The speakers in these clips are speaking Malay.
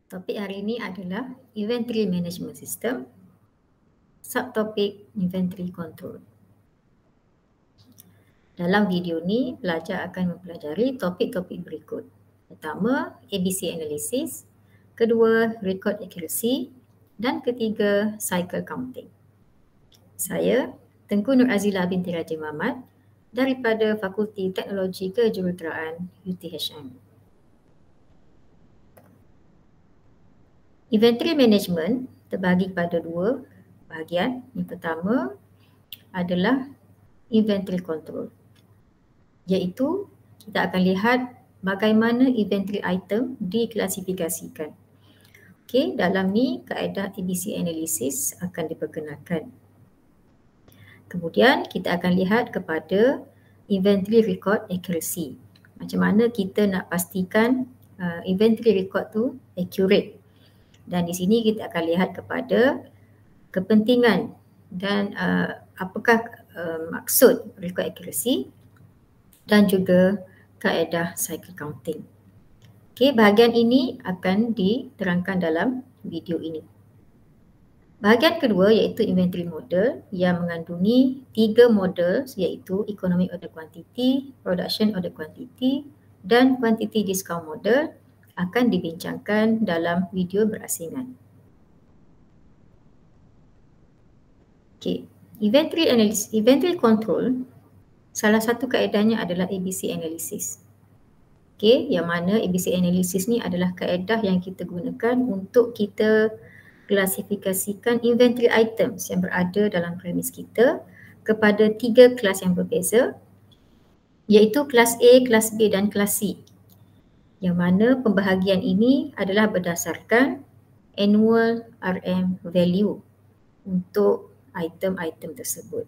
Topik hari ini adalah Inventory Management System, subtopik Inventory Control. Dalam video ni, pelajar akan mempelajari topik-topik berikut. Pertama, ABC Analysis. Kedua, Record Accuracy. Dan ketiga, Cycle Counting. Saya, Tengku Nur Azila binti Raja Muhammad daripada Fakulti Teknologi Kejuruteraan UTHM. Inventory management terbagi pada dua bahagian. Yang pertama adalah inventory control, iaitu kita akan lihat bagaimana inventory item diklasifikasikan. Okey, dalam ni kaedah ABC analysis akan diperkenalkan. Kemudian kita akan lihat kepada inventory record accuracy. Macam mana kita nak pastikan inventory record tu accurate. Dan di sini kita akan lihat kepada kepentingan dan apakah maksud record accuracy dan juga kaedah cycle counting. Okey, bahagian ini akan diterangkan dalam video ini. Bahagian kedua iaitu inventory model yang mengandungi 3 model iaitu economic order quantity, production order quantity dan quantity discount model akan dibincangkan dalam video berasingan. Okey, inventory control, salah satu kaedahnya adalah ABC analysis. Okey, yang mana ABC analysis ni adalah kaedah yang kita gunakan untuk kita klasifikasikan inventory items yang berada dalam premis kita kepada 3 kelas yang berbeza, iaitu kelas A, kelas B dan kelas C. Yang mana pembahagian ini adalah berdasarkan annual RM value untuk item-item tersebut.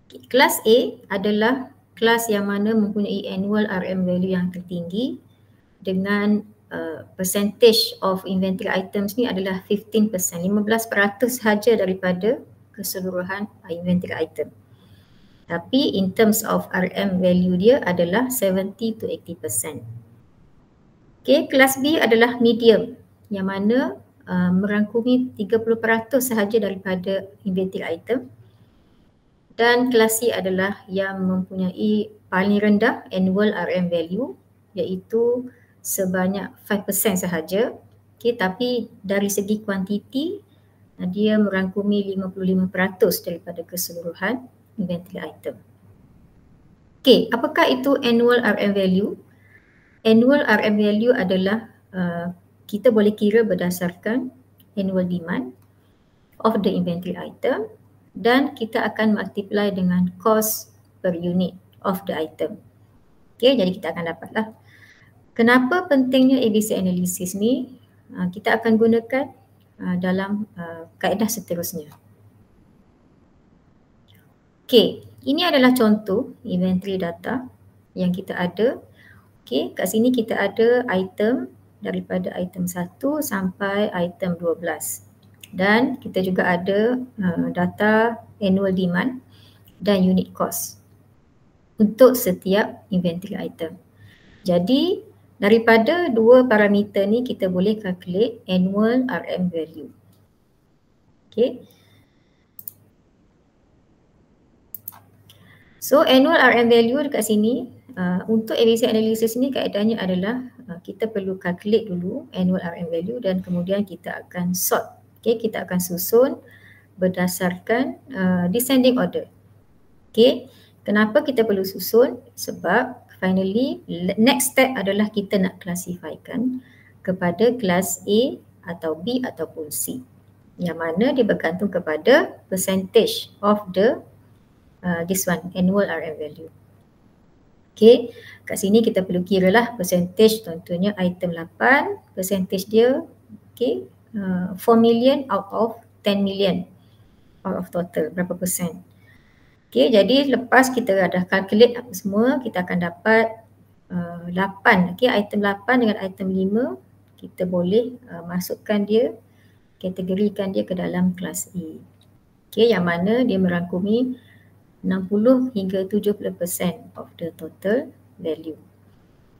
Okay. Kelas A adalah kelas yang mana mempunyai annual RM value yang tertinggi dengan percentage of inventory items ni adalah 15%, 15% sahaja daripada keseluruhan inventory item. Tapi in terms of RM value dia adalah 70 to 80%. Okay, kelas B adalah medium yang mana merangkumi 30% sahaja daripada inventory item. Dan kelas C adalah yang mempunyai paling rendah annual RM value iaitu sebanyak 5% sahaja. Okay, tapi dari segi kuantiti dia merangkumi 55% daripada keseluruhan inventory item. Okay, apakah itu annual RM value? Annual RM value adalah kita boleh kira berdasarkan annual demand of the inventory item dan kita akan multiply dengan cost per unit of the item. Okay, jadi kita akan dapatlah. Kenapa pentingnya ABC analysis ni? Kita akan gunakan dalam kaedah seterusnya. Okay, ini adalah contoh inventory data yang kita ada. Okay, kat sini kita ada item daripada item 1 sampai item 12 dan kita juga ada data annual demand dan unit cost untuk setiap inventory item. Jadi daripada dua parameter ni kita boleh calculate annual RM value. Okay. So annual RM value dekat sini untuk ABC analysis ni kaedahnya adalah kita perlu calculate dulu annual RM value dan kemudian kita akan sort. Okay, kita akan susun berdasarkan descending order. Okay, kenapa kita perlu susun? Sebab finally next step adalah kita nak klasifikasikan kepada kelas A atau B ataupun C. Yang mana dia bergantung kepada percentage of the this one annual RM value. Okay, kat sini kita perlu kira lah percentage, contohnya item 8, percentage dia okay, 4 million out of 10 million out of total, berapa persen. Okay, jadi lepas kita dah calculate apa semua, kita akan dapat 8, okay, item 8 dengan item 5, kita boleh masukkan dia, kategorikan dia ke dalam kelas A. Okay, yang mana dia merangkumi 60 hingga 70% of the total value.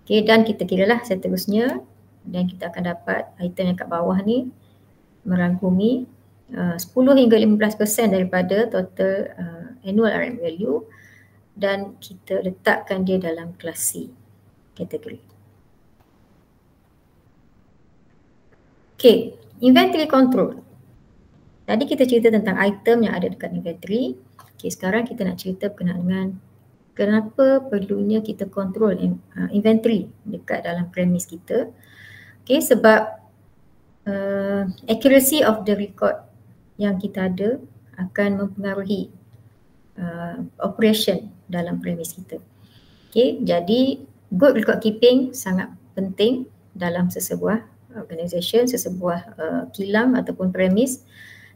Okay, dan kita kiralah seterusnya dan kita akan dapat item yang kat bawah ni merangkumi 10 hingga 15% daripada total annual RM value dan kita letakkan dia dalam kelas C kategori. Okay, inventory control. Tadi kita cerita tentang item yang ada dekat inventory. Okay, sekarang kita nak cerita berkenaan dengan kenapa perlunya kita control inventory dekat dalam premise kita. Okay, sebab accuracy of the record yang kita ada akan mempengaruhi operation dalam premise kita. Okay, jadi good record keeping sangat penting dalam sesebuah organisation, sesebuah kilang ataupun premise,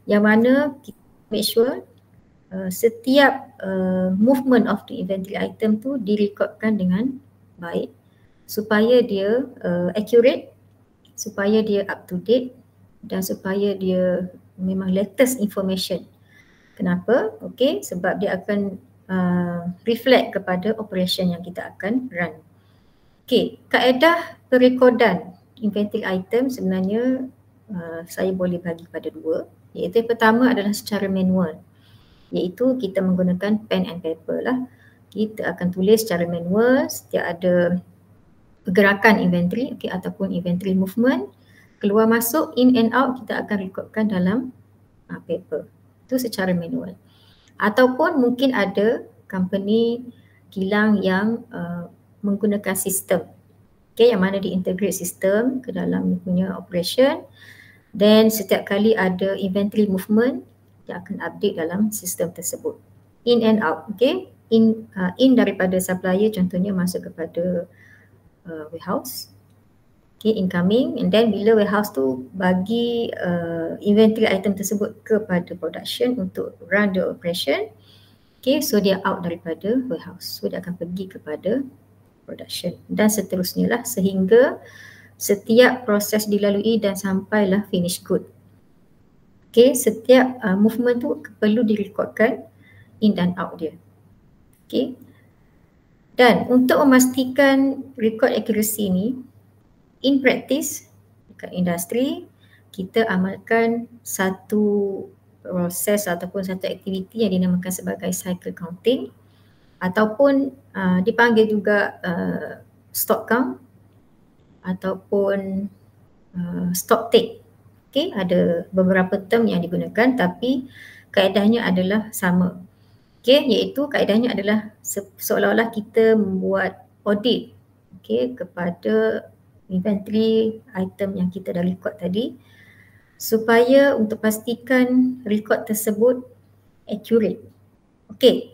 yang mana kita make sure setiap movement of the inventory item tu direkodkan dengan baik supaya dia accurate, supaya dia up to date dan supaya dia memang latest information. Kenapa? Okay, sebab dia akan reflect kepada operation yang kita akan run. Okay, kaedah perekodan inventory item sebenarnya saya boleh bagi pada dua, iaitu yang pertama adalah secara manual, iaitu kita menggunakan pen and paper lah. Kita akan tulis secara manual setiap ada pergerakan inventory, okay, ataupun inventory movement, keluar masuk, in and out, kita akan rekodkan dalam paper. Itu secara manual. Ataupun mungkin ada company kilang yang menggunakan sistem, okay, yang mana diintegrate sistem ke dalam punya operation, dan setiap kali ada inventory movement dia akan update dalam sistem tersebut, in and out. Okay, in daripada supplier contohnya masuk kepada warehouse, okay, incoming, and then bila warehouse tu bagi inventory item tersebut kepada production untuk run the operation, okay, so dia out daripada warehouse, so dia akan pergi kepada production dan seterusnya lah sehingga setiap proses dilalui dan sampailah finish good. Okay, setiap movement tu perlu direkodkan in dan out dia. Okay, dan untuk memastikan record accuracy ni, in practice dekat industri kita amalkan satu proses ataupun satu aktiviti yang dinamakan sebagai cycle counting ataupun dipanggil juga stock count ataupun stock take. Okay, ada beberapa term yang digunakan tapi kaedahnya adalah sama. Okay, iaitu kaedahnya adalah seolah-olah kita membuat audit, okay, kepada inventory item yang kita dah record tadi supaya untuk pastikan record tersebut accurate. Okay,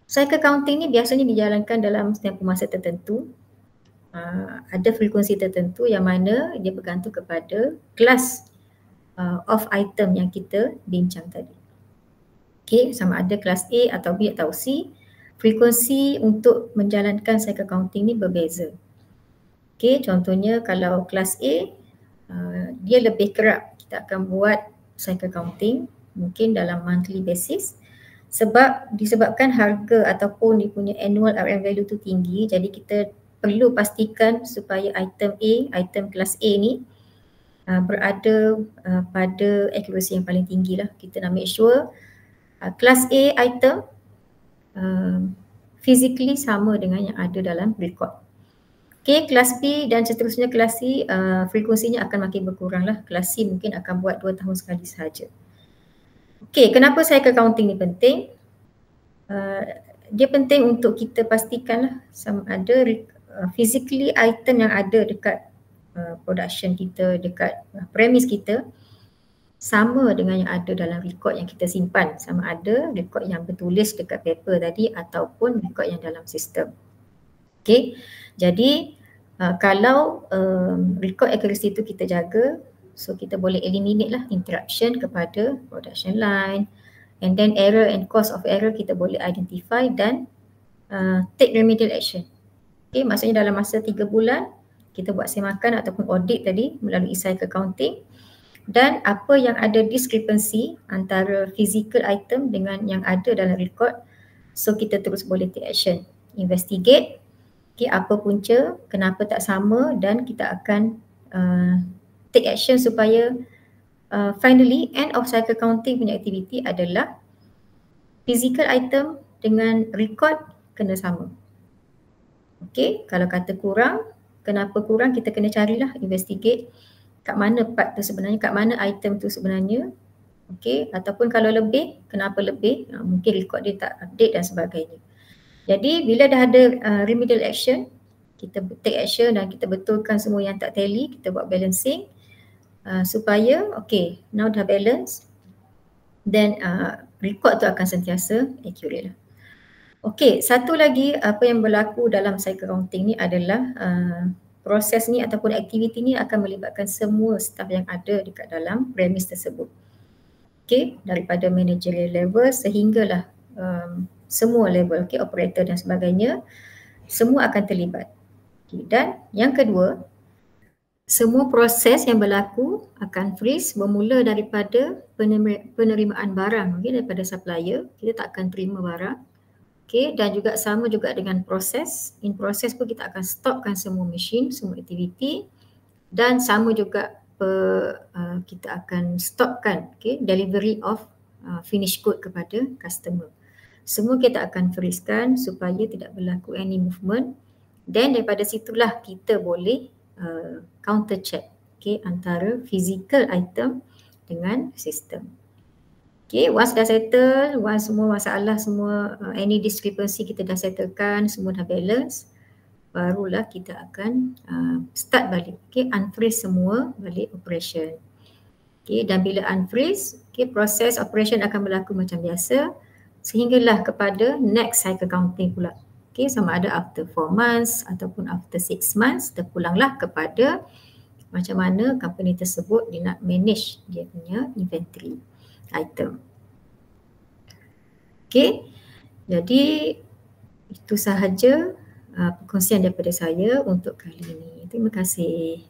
cycle counting ni biasanya dijalankan dalam tempoh masa tertentu. Ada frekuensi tertentu yang mana dia bergantung kepada kelas of item yang kita bincang tadi. Okay, sama ada kelas A atau B atau C, frekuensi untuk menjalankan cycle counting ni berbeza. Okay, contohnya kalau kelas A, dia lebih kerap kita akan buat cycle counting mungkin dalam monthly basis disebabkan harga ataupun dia punya annual RM value tu tinggi, jadi kita perlu pastikan supaya item A, item kelas A ni berada pada accuracy yang paling tinggi lah. Kita nak make sure kelas A item physically sama dengan yang ada dalam record. Okay, kelas B dan seterusnya kelas C frekuensinya akan makin berkurang lah. Kelas C mungkin akan buat 2 tahun sekali sahaja. Okay, kenapa cycle counting ni penting? Dia penting untuk kita pastikan lah sama ada physically item yang ada dekat production kita, dekat premise kita sama dengan yang ada dalam record yang kita simpan, sama ada record yang bertulis dekat paper tadi ataupun record yang dalam sistem. Okay, jadi kalau record accuracy itu kita jaga, so kita boleh eliminate lah interruption kepada production line, and then error and cause of error kita boleh identify dan take remedial action. Okay, maksudnya dalam masa 3 bulan kita buat semakan ataupun audit tadi melalui cycle counting, dan apa yang ada discrepancy antara physical item dengan yang ada dalam record, so kita terus boleh take action, investigate, Okay, apa punca, kenapa tak sama, dan kita akan take action supaya finally end of cycle counting punya aktiviti adalah physical item dengan record kena sama. Okay, kalau kata kurang, kenapa kurang, kita kena carilah, investigate kat mana part tu sebenarnya, kat mana item tu sebenarnya. Okay, ataupun kalau lebih, kenapa lebih, mungkin record dia tak update dan sebagainya. Jadi bila dah ada remedial action, kita take action dan kita betulkan semua yang tak tally, kita buat balancing supaya okay, now dah balance, then record tu akan sentiasa accurate lah. Okay, satu lagi apa yang berlaku dalam cycle counting ni adalah proses ni ataupun aktiviti ni akan melibatkan semua staff yang ada dekat dalam premise tersebut. Okay, daripada managerial level sehinggalah semua level, okay, operator dan sebagainya, semua akan terlibat. Okay, dan yang kedua, semua proses yang berlaku akan freeze bermula daripada penerimaan barang, okay, daripada supplier, kita tak akan terima barang. Okay, dan juga sama juga dengan proses. In proses pun kita akan stopkan semua mesin, semua aktiviti, dan sama juga kita akan stopkan, okay, delivery of finished good kepada customer. Semua kita akan freezekan supaya tidak berlaku any movement, dan daripada situlah kita boleh counter check, okay, antara physical item dengan sistem. Okay, once dah settle, once semua masalah, semua any discrepancy kita dah settlekan, semua dah balance, barulah kita akan start balik, okay, unfreeze semua, balik operation. Okay, dan bila unfreeze, okay, proses operation akan berlaku macam biasa sehinggalah kepada next cycle counting pula. Okay, sama ada after 4 months ataupun after 6 months, terpulanglah kepada macam mana company tersebut dia nak manage dia punya inventory item. Okay, jadi itu sahaja perkongsian daripada saya untuk kali ini. Terima kasih.